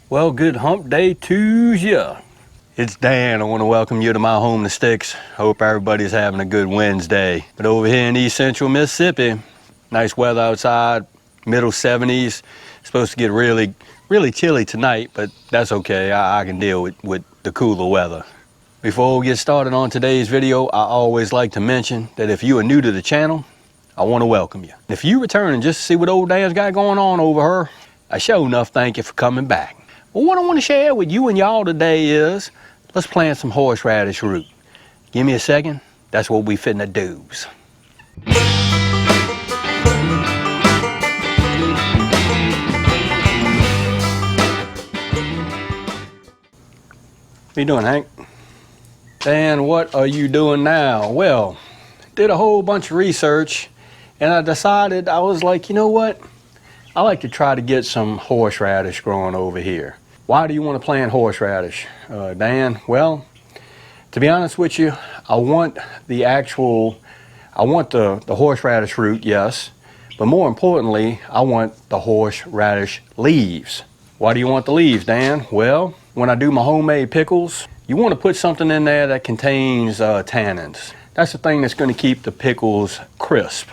Well, good hump day to ya. It's Dan. I want to welcome you to my home, the Sticks. Hope everybody's having a good Wednesday. But over here in East Central Mississippi, nice weather outside, middle 70s. Supposed to get really chilly tonight, but that's okay. I can deal with the cooler weather. Before we get started on today's video, I always like to mention that if you are new to the channel, I want to welcome you. If you returning just to see what old Dan's got going on over here, I sure enough thank you for coming back. Well, what I want to share with you and y'all today is, let's plant some horseradish root. Give me a second, that's what we finna do's. What you doing, Hank? Dan, what are you doing now? Well, did a whole bunch of research and I decided, I was like, you know what? I like to try to get some horseradish growing over here. Why do you want to plant horseradish, Dan? Well, to be honest with you, I want the horseradish root, yes, but more importantly, I want the horseradish leaves. Why do you want the leaves, Dan? Well, when I do my homemade pickles, you want to put something in there that contains tannins. That's the thing that's going to keep the pickles crisp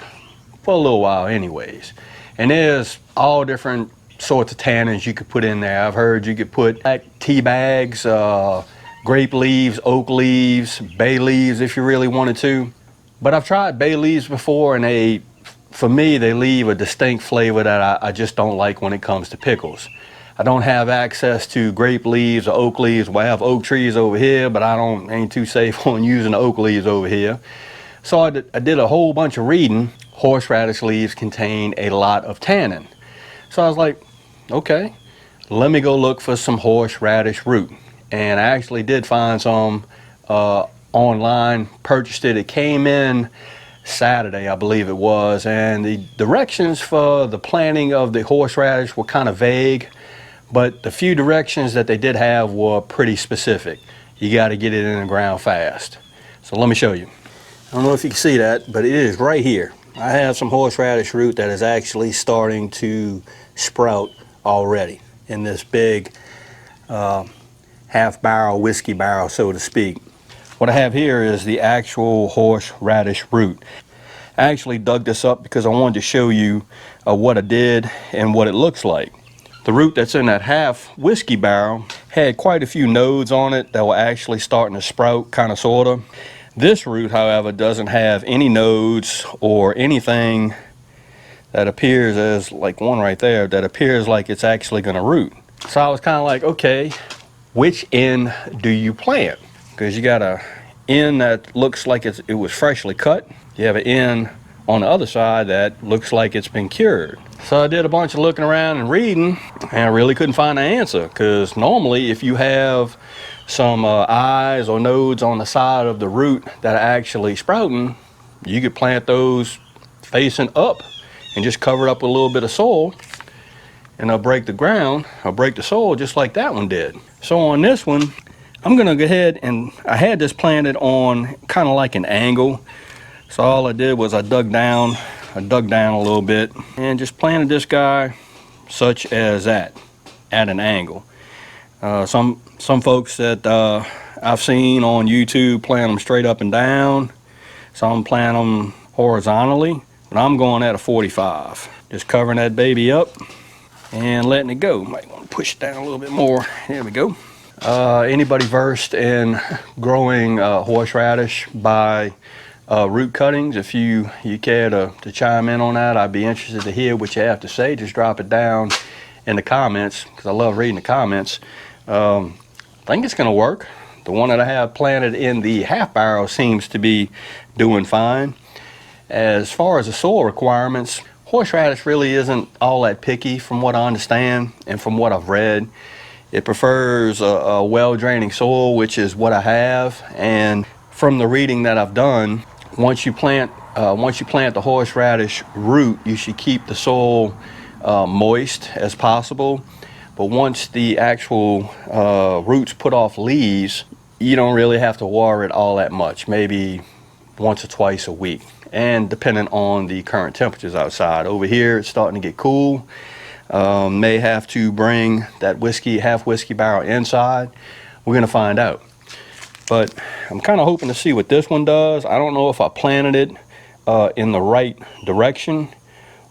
for a little while anyways. And there's all different sorts of tannins you could put in there. I've heard you could put tea bags, grape leaves, oak leaves, bay leaves if you really wanted to. But I've tried bay leaves before and for me, they leave a distinct flavor that I just don't like when it comes to pickles. I don't have access to grape leaves or oak leaves. Well, I have oak trees over here, but ain't too safe on using the oak leaves over here. So I did a whole bunch of reading. Horseradish leaves contain a lot of tannin. So I was like, okay, let me go look for some horseradish root. And I actually did find some online, purchased it. It came in Saturday, I believe it was. And the directions for the planting of the horseradish were kind of vague, but the few directions that they did have were pretty specific. You got to get it in the ground fast. So let me show you. I don't know if you can see that, but it is right here. I have some horseradish root that is actually starting to sprout already in this big half barrel, whiskey barrel, so to speak. What I have here is the actual horseradish root. I actually dug this up because I wanted to show you what I did and what it looks like. The root that's in that half whiskey barrel had quite a few nodes on it that were actually starting to sprout, kind of, sort of. This root, however, doesn't have any nodes or anything that appears as, like one right there, that appears like it's actually going to root. So I was kind of like, okay, which end do you plant? Because you got a end that looks like it was freshly cut. You have an end on the other side that looks like it's been cured. So I did a bunch of looking around and reading, and I really couldn't find an answer, because normally if you have some eyes or nodes on the side of the root that are actually sprouting, you could plant those facing up and just cover it up with a little bit of soil, and they'll break the ground or break the soil just like that one did. So on this one, I'm gonna go ahead, and I had this planted on kind of like an angle. So all I did was I dug down a little bit and just planted this guy such as that, at an angle. Some folks that I've seen on YouTube plant them straight up and down. Some plant them horizontally, but I'm going at a 45. Just covering that baby up and letting it go. Might want to push it down a little bit more. There we go. Anybody versed in growing horseradish by root cuttings? If you care to chime in on that, I'd be interested to hear what you have to say. Just drop it down in the comments, because I love reading the comments. I think it's going to work. The one that I have planted in the half barrel seems to be doing fine. As far as the soil requirements, horseradish really isn't all that picky from what I understand and from what I've read. It prefers a well-draining soil, which is what I have. And from the reading that I've done, once you plant the horseradish root, you should keep the soil moist as possible. But once the actual roots put off leaves, you don't really have to water it all that much, maybe once or twice a week, and depending on the current temperatures outside. Over here it's starting to get cool. May have to bring that half whiskey barrel inside. We're gonna find out. But I'm kind of hoping to see what this one does. I don't know if I planted it in the right direction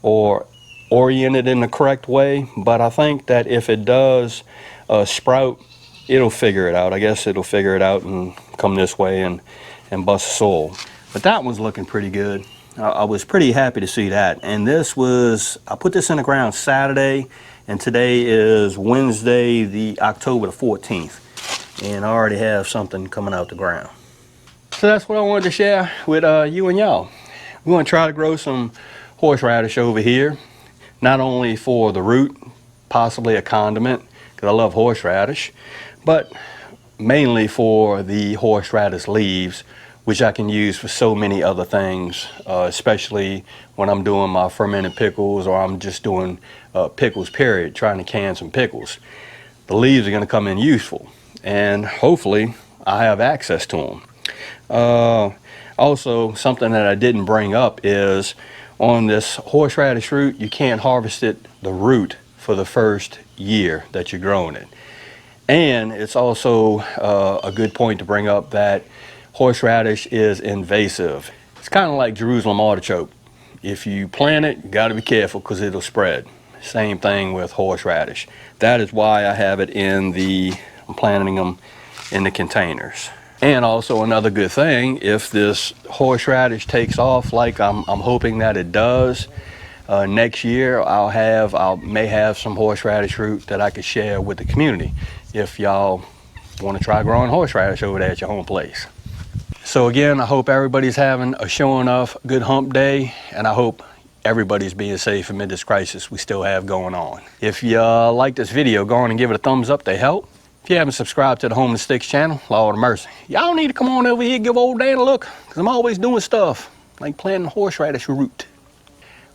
or oriented in the correct way, but I think that if it does sprout, it'll figure it out. I guess it'll figure it out and come this way and bust the soil. But that one's looking pretty good. I was pretty happy to see that. And I put this in the ground Saturday, and today is Wednesday, October the 14th. And I already have something coming out the ground. So that's what I wanted to share with you and y'all. We're going to try to grow some horseradish over here, not only for the root, possibly a condiment, because I love horseradish, but mainly for the horseradish leaves, which I can use for so many other things, especially when I'm doing my fermented pickles, or I'm just doing pickles period, trying to can some pickles. The leaves are going to come in useful, and hopefully I have access to them. Also, something that I didn't bring up is on this horseradish root, you can't harvest the root for the first year that you're growing it. And it's also a good point to bring up that horseradish is invasive. It's kind of like Jerusalem artichoke. If you plant it, you got to be careful because it'll spread. Same thing with horseradish. That is why I have it I'm planting them in the containers. And also another good thing, if this horseradish takes off like I'm hoping that it does, next year I may have some horseradish root that I could share with the community if y'all want to try growing horseradish over there at your home place. So again, I hope everybody's having a sure enough good hump day, and I hope everybody's being safe amid this crisis we still have going on. If you like this video, go on and give it a thumbs up to help. If you haven't subscribed to the Home and Sticks channel, Lord of mercy, y'all need to come on over here and give old Dan a look, because I'm always doing stuff like planting horseradish root.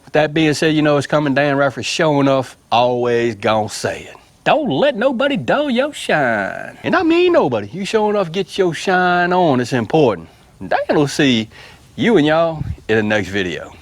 With that being said, you know it's coming. Dan Rafferty, sure enough, always gonna say it. Don't let nobody dull your shine. And I mean nobody. You sure enough get your shine on. It's important. Dan will see you and y'all in the next video.